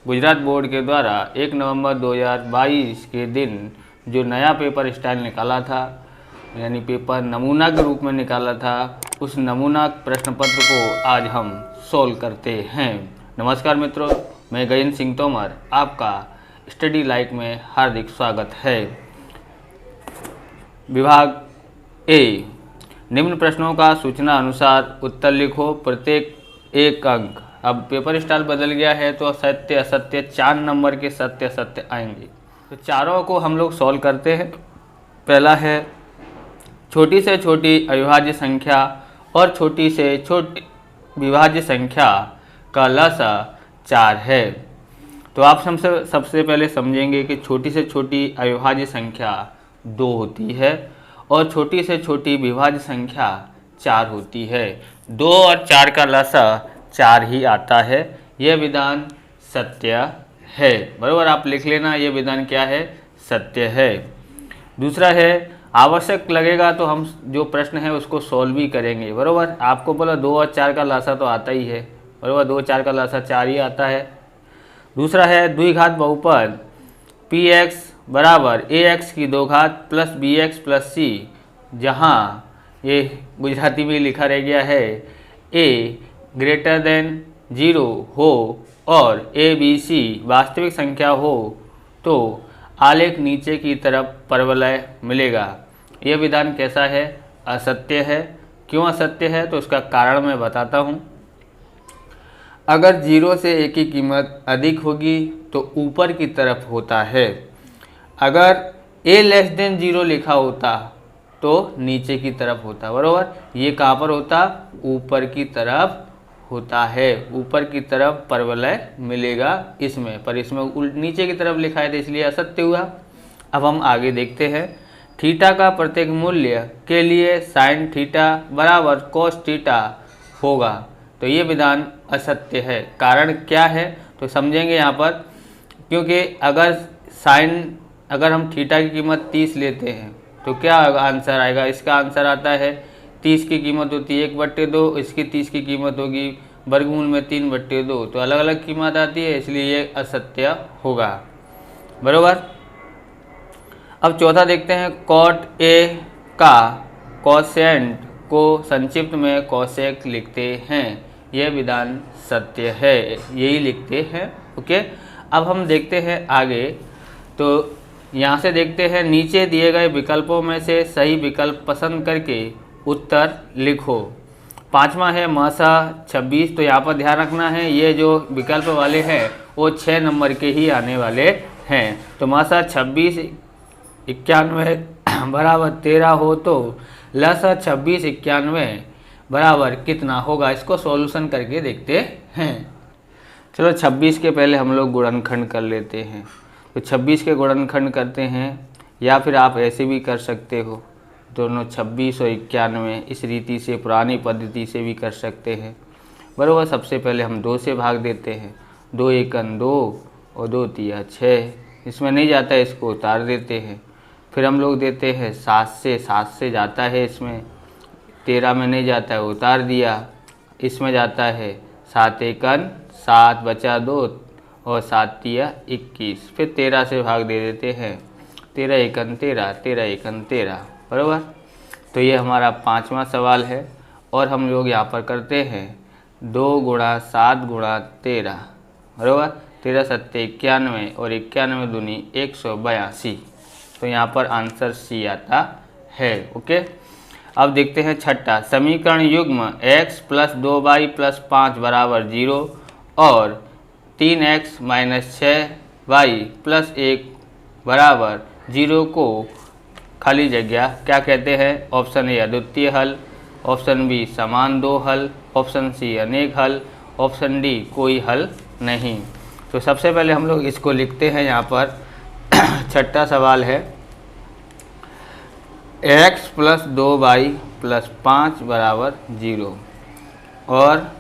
Gujarat board के द्वारा 1 नवंबर 2022 के दिन जो नया पेपर स्टाइल निकाला था, यानी पेपर नमूना के रूप में निकाला था, उस नमूना प्रश्न पत्र को आज हम सोल्व करते हैं। नमस्कार मित्रों, मैं गजेंद्र सिंह तोमर, आपका स्टडी लाइक में हार्दिक स्वागत है। विभाग ए, निम्न प्रश्नों का सूचना अनुसार उत्तर लिखो, प्रत्येक एक अंक। अब पेपर स्टाइल बदल गया है तो सत्य असत्य 4 नंबर के सत्य असत्य आएंगे। तो चारों को हम लोग सॉल्व करते हैं। पहला है छोटी से छोटी अविभाज्य संख्या और छोटी से छोटी विभाज्य संख्या का लसा 4 है। तो आप सबसे पहले समझेंगे कि छोटी से छोटी अविभाज्य संख्या 2 होती है और छोटी से छोटी विभाज्य संख्या 4 होती है। 2 और 4 का लसा 4 ही आता है। यह विधान सत्य है। बराबर, आप लिख लेना, यह विधान क्या है? सत्य है। दूसरा है आवश्यक लगेगा तो हम जो प्रश्न है उसको सॉल्व भी करेंगे। बराबर, आपको बोला 2 और 4 का लसा तो आता ही है। बराबर, 2 और 4 का लसा 4 ही आता है। दूसरा है द्विघात बहुपद px बराबर ax की 2 घात प्लस bx प्लस c, जहाँ ये गुजराती में लिखा रह गया है a ग्रेटर देन 0 हो और a b c वास्तविक संख्या हो तो आलेख नीचे की तरफ परवलय मिलेगा। यह विधान कैसा है? असत्य है। क्यों असत्य है तो उसका कारण मैं बताता हूँ। अगर 0 से a की कीमत अधिक होगी तो ऊपर की तरफ होता है। अगर a लेस देन 0 लिखा होता तो नीचे की तरफ होता। बराबर, ये कहाँ पर होता? ऊपर की तरफ होता है। ऊपर की तरफ परवलय मिलेगा इसमें, पर इसमें नीचे की तरफ लिखा है तो इसलिए असत्य हुआ। अब हम आगे देखते हैं। थीटा का प्रत्येक मूल्य के लिए साइन थीटा बराबर कोस थीटा होगा, तो ये विधान असत्य है। कारण क्या है तो समझेंगे यहाँ पर। क्योंकि अगर हम थीटा की कीमत 30 लेते हैं तो क्या आंसर आएगा? इसका आंसर आता है 30 की कीमत होती है 1/2, इसकी 30 की कीमत होगी वर्गमूल में 3/2, तो अलग अलग कीमत आती है, इसलिए ये असत्य होगा। बराबर। अब चौथा देखते हैं। कॉट ए का कोसेंट को संक्षिप्त में कोसेक लिखते हैं। यह विधान सत्य है, यही लिखते हैं। ओके, अब हम देखते हैं आगे। तो यहाँ से देखते हैं, नीचे दिए गए विकल्पों में से सही विकल्प पसंद करके उत्तर लिखो। 5वां है मासा 26। तो यहाँ पर ध्यान रखना है, ये जो विकल्प वाले हैं वो 6 नंबर के ही आने वाले हैं। तो मासा 26 91 बराबर 13 हो तो लसा 26 91 बराबर कितना होगा? इसको सॉल्यूशन करके देखते हैं। चलो 26 के पहले हम लोग गुणनखंड कर लेते हैं। तो 26 के गुणनखंड करते हैं, या फिर आप ऐसे भी कर सकते हो, दोनों 26 और 91 इस रीति से पुरानी पद्धति से भी कर सकते हैं। बराबर, सबसे पहले हम 2 से भाग देते हैं। 2 एकन 2 और 2 तिया 6, इसमें नहीं जाता है, इसको उतार देते हैं। फिर हम लोग देते हैं 7 से जाता है, इसमें 13 में नहीं जाता है, उतार दिया। इसमें जाता है 7 एकन 7 बचा 2 और 7 तिया 21, फिर 13 से भाग दे देते हैं। 13 एकन 13, 13 एकन 13। बराबर, तो ये हमारा 5वां सवाल है। और हम लोग यहाँ पर करते हैं 2 × 7 × 13। बराबर, 13 सत्ते 91 और 91 दूनी 182। तो यहाँ पर आंसर सी आता है। ओके, अब देखते हैं छठा। समीकरण युग्म x + 2y + 5 बराबर 0 और 3x - 6y + 1 बराबर 0 को खाली जगह क्या कहते हैं? ऑप्शन ए अद्वितीय हल, ऑप्शन बी समान 2 हल, ऑप्शन सी अनेक हल, ऑप्शन डी कोई हल नहीं। तो सबसे पहले हम लोग इसको लिखते हैं। यहाँ पर छठा सवाल है x + 2y + 5 बराबर 0 और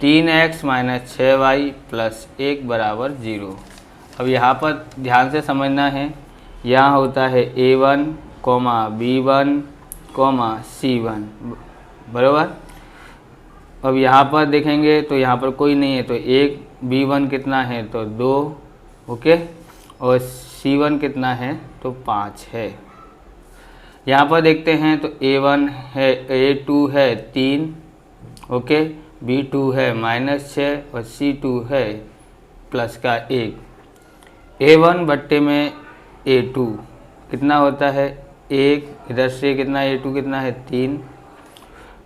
3x - 6y + 1 बराबर 0। अब यहाँ पर ध्यान से समझना है, यहाँ होता है a1, b1, c1। बराबर, अब यहाँ पर देखेंगे तो यहाँ पर कोई नहीं है, तो 1 B1 कितना है तो 2, ओके, और C1 कितना है तो 5 है। यहाँ पर देखते हैं तो A1 है, A2 है 3, ओके, B2 है -6 और C2 है प्लस का 1। A1 बट्टे में A2 कितना होता है 1, इधर से कितना A2 कितना है 3।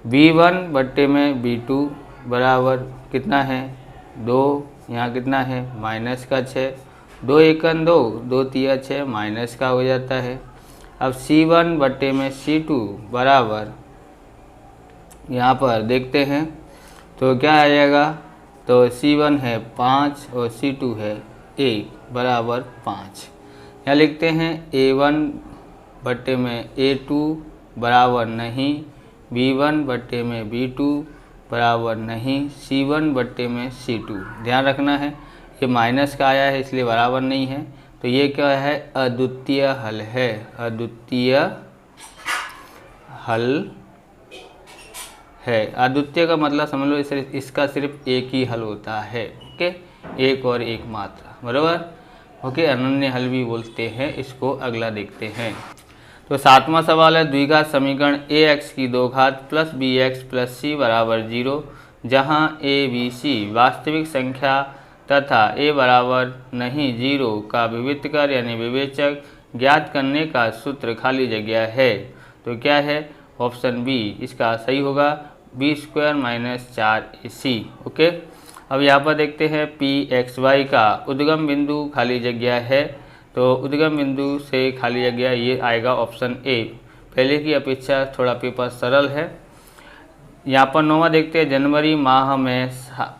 B1 बट्टे में B2 बराबर कितना है 2, यहाँ कितना है -6, 2 एकन 2, 2 तिया 6, माइनस का हो जाता है। अब C1 बट्टे में C2 बराबर यहाँ पर देखते हैं तो क्या आ जाएगा, तो C1 है 5 और C2 है 1 बराबर 5। यहाँ लिखते हैं A1 बट्टे में A2 बराबर नहीं, B1 बट्टे में B2 बराबर नहीं, C1 बट्टे में C2। ध्यान रखना है ये माइनस का आया है इसलिए बराबर नहीं है, तो ये क्या है अद्वितीय हल है, अद्वितीय हल है। अद्वितीय का मतलब समझ लो इसका सिर्फ एक ही हल होता है, ओके, एक और एक मात्रा, बराबर, ओके, अनन्य हल भी बोलते हैं इसको। अगला देखते हैं तो 7वां सवाल है द्विघात समीकरण ax की 2 घात प्लस bx प्लस c बराबर 0, जहाँ a b c वास्तविक संख्या तथा a बराबर नहीं 0 का विविधकर यानी विवेचक ज्ञात करने का सूत्र खाली जगह है। तो क्या है ऑप्शन बी इसका सही होगा, b² - 4ac, ओके। अब यहाँ पर देखते हैं pxy का उद्गम बिंदु खाली जगह है, तो उद्गम बिंदु से खाली जगह ये आएगा ऑप्शन ए। पहले की अपेक्षा थोड़ा पेपर सरल है। यहाँ पर 9वां देखते हैं जनवरी माह में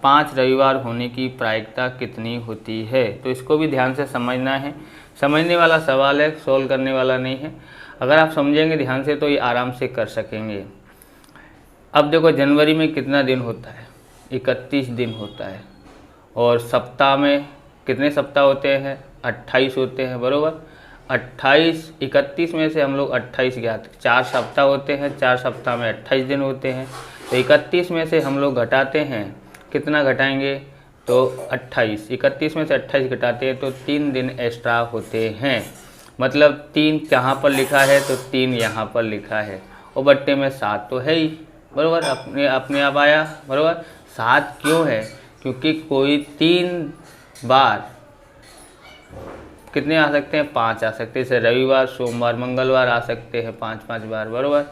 5 रविवार होने की प्रायिकता कितनी होती है। तो इसको भी ध्यान से समझना है, समझने वाला सवाल है, सोल्व करने वाला नहीं है। अगर आप समझेंगे ध्यान से तो ये आराम से कर सकेंगे। अब देखो जनवरी में कितना दिन होता है, 31 दिन होता है, और सप्ताह में कितने सप्ताह होते हैं 28 होते हैं, बराबर। 28 31 में से हम लोग 28 ज्ञात, 4 सप्ताह होते हैं, 4 सप्ताह में 28 दिन होते हैं। तो 31 में से हम लोग घटाते हैं, कितना घटाएंगे तो 28, 31 में से 28 घटाते हैं तो 3 दिन एक्स्ट्रा होते हैं। मतलब 3 कहाँ पर लिखा है तो 3 यहाँ पर लिखा है, और बट्टे में 7 तो है ही, बराबर, अपने आप आया, बराबर। 7 क्यों है, क्योंकि कोई 3 बार कितने आ सकते हैं 5 आ सकते हैं, जैसे रविवार सोमवार मंगलवार आ सकते हैं 5 बार, बराबर।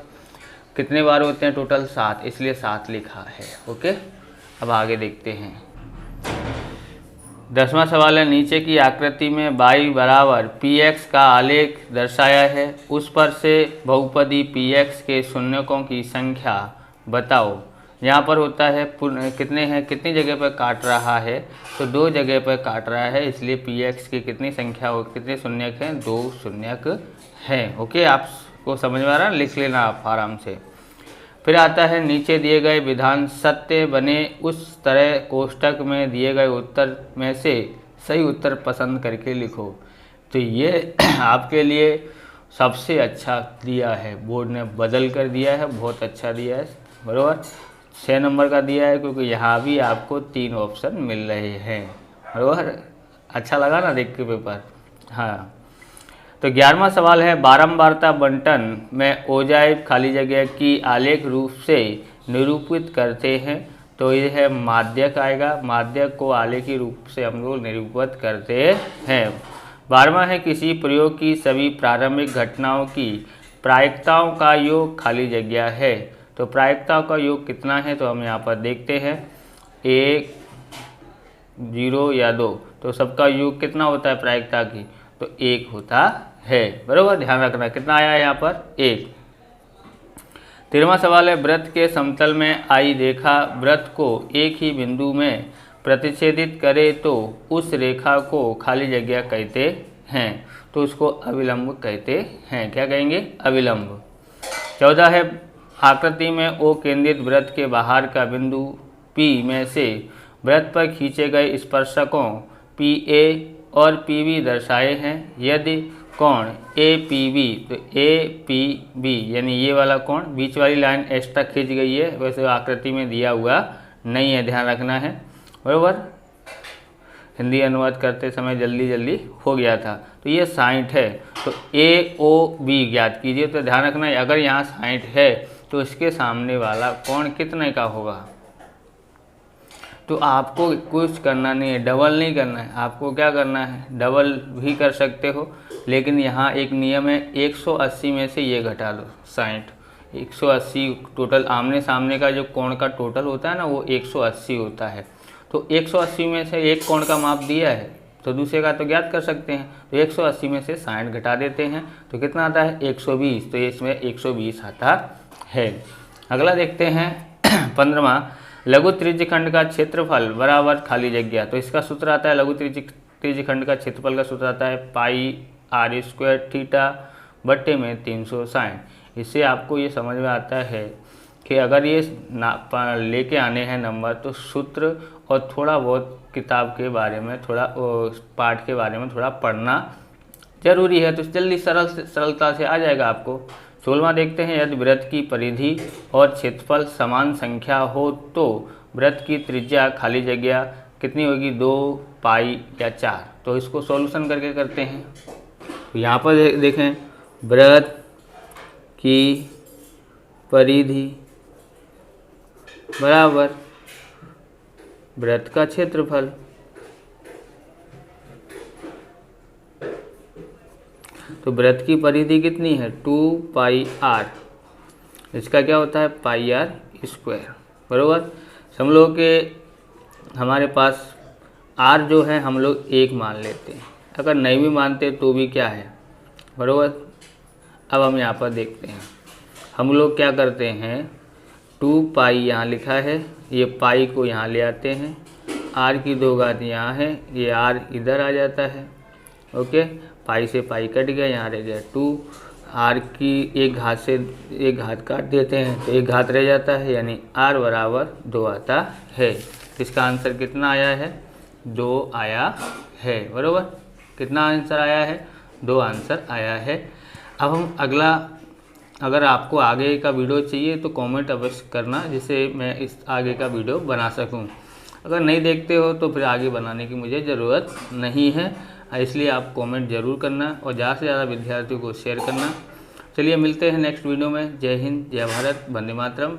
कितने बार होते हैं टोटल 7, इसलिए 7 लिखा है, ओके। अब आगे देखते हैं 10वां सवाल है नीचे की आकृति में y बराबर px का आलेख दर्शाया है, उस पर से बहुपदी px के शून्यकों की संख्या बताओ। यहाँ पर होता है कितने हैं, कितनी जगह पर काट रहा है तो 2 जगह पर काट रहा है, इसलिए px की कितनी संख्या हो, कितने शून्यक हैं 2 शून्यक हैं, ओके। आपको समझ में आ रहा है, लिख लेना आप आराम से। फिर आता है नीचे दिए गए विधान सत्य बने उस तरह कोष्टक में दिए गए उत्तर में से सही उत्तर पसंद करके लिखो। तो ये आपके लिए सबसे अच्छा दिया है, बोर्ड ने बदल कर दिया है, बहुत अच्छा दिया है, बराबर। 6 नंबर का दिया है क्योंकि यहाँ भी आपको 3 ऑप्शन मिल रहे हैं, बराबर। अच्छा लगा ना देख के पेपर, हाँ। तो 11वां सवाल है बारंबारता बंटन में ओजाइव खाली जगह की आलेख रूप से निरूपित करते हैं। तो ये है माध्यक आएगा, माध्यक को आलेखी रूप से हम लोग निरूपित करते हैं। 12वां है किसी प्रयोग की सभी प्रारंभिक घटनाओं की प्रायिकताओं का योग खाली जगह है। तो प्रायिकताओं का योग कितना है तो हम यहाँ पर देखते हैं 1, 0 या 2, तो सबका योग कितना होता है प्रायिकता की तो 1 होता है, बराबर। ध्यान रखना कितना आया है यहाँ पर 1। 13वां सवाल है वृत्त के समतल में आई रेखा वृत्त को एक ही बिंदु में प्रतिच्छेदित करे तो उस रेखा को खाली जगह कहते हैं। तो उसको अविलंब कहते हैं, क्या कहेंगे अविलंब। 14 है आकृति में ओ केंद्रित वृत्त के बाहर का बिंदु P में से वृत्त पर खींचे गए स्पर्शकों PA और PB दर्शाए हैं। यदि कोण APB तो APB यानी ये वाला कोण, बीच वाली लाइन एक्स्ट्रा खींच गई है, वैसे आकृति में दिया हुआ नहीं है, ध्यान रखना है, बराबर। हिंदी अनुवाद करते समय जल्दी जल्दी हो गया था। तो ये 60 है, तो AOB ज्ञात कीजिए। तो ध्यान रखना है, अगर यहाँ 60 है तो इसके सामने वाला कोण कितने का होगा। तो आपको कुछ करना नहीं है, डबल नहीं करना है। आपको क्या करना है, डबल भी कर सकते हो, लेकिन यहाँ एक नियम है, 180 में से ये घटा दो 60। 180 टोटल आमने सामने का जो कोण का टोटल होता है ना, वो 180 होता है। तो 180 में से एक कोण का माप दिया है तो दूसरे का तो ज्ञात कर सकते हैं। तो 180 में से 60 घटा देते हैं तो कितना आता है, 120। तो इसमें 120 आता है। अगला देखते हैं 15वां, लघु त्रिज्यखंड का क्षेत्रफल बराबर खाली जगह। तो इसका सूत्र आता है, लघु त्रिज्यखंड का क्षेत्रफल का सूत्र आता है πr² थीटा बट्टे में 360। इससे आपको ये समझ में आता है कि अगर ये लेके आने हैं नंबर, तो सूत्र और थोड़ा बहुत किताब के बारे में, थोड़ा पाठ के बारे में थोड़ा पढ़ना जरूरी है, तो जल्दी सरलता से आ जाएगा आपको। 16वां देखते हैं, यदि वृत्त की परिधि और क्षेत्रफल समान संख्या हो तो वृत्त की त्रिज्या खाली जगह कितनी होगी, 2 पाई या 4। तो इसको सॉल्यूशन करके करते हैं। तो यहाँ पर देखें, वृत्त की परिधि बराबर वृत्त का क्षेत्रफल। तो वृत्त की परिधि कितनी है, 2 पाई r। इसका क्या होता है, πr²। बराबर। हम लोग के हमारे पास r जो है हम लोग 1 मान लेते हैं, अगर नहीं भी मानते तो भी क्या है, बराबर। अब हम यहाँ पर देखते हैं, हम लोग क्या करते हैं, 2 पाई यहाँ लिखा है, ये पाई को यहाँ ले आते हैं, r की 2 घात यहाँ है, ये r इधर आ जाता है। ओके, पाई से पाई कट गया, यहाँ रह गया 2। r की एक घात से एक घात काट देते हैं तो एक घात रह जाता है, यानी r बराबर 2 आता है। इसका आंसर कितना आया है, 2 आया है। बराबर, कितना आंसर आया है, 2 आंसर आया है। अब हम अगला, अगर आपको आगे का वीडियो चाहिए तो कमेंट अवश्य करना, जिससे मैं इस आगे का वीडियो बना सकूं। अगर नहीं देखते हो तो फिर आगे बनाने की मुझे ज़रूरत नहीं है, इसलिए आप कमेंट ज़रूर करना और ज़्यादा से ज़्यादा विद्यार्थियों को शेयर करना। चलिए मिलते हैं नेक्स्ट वीडियो में। जय हिंद, जय भारत, वंदे मातरम।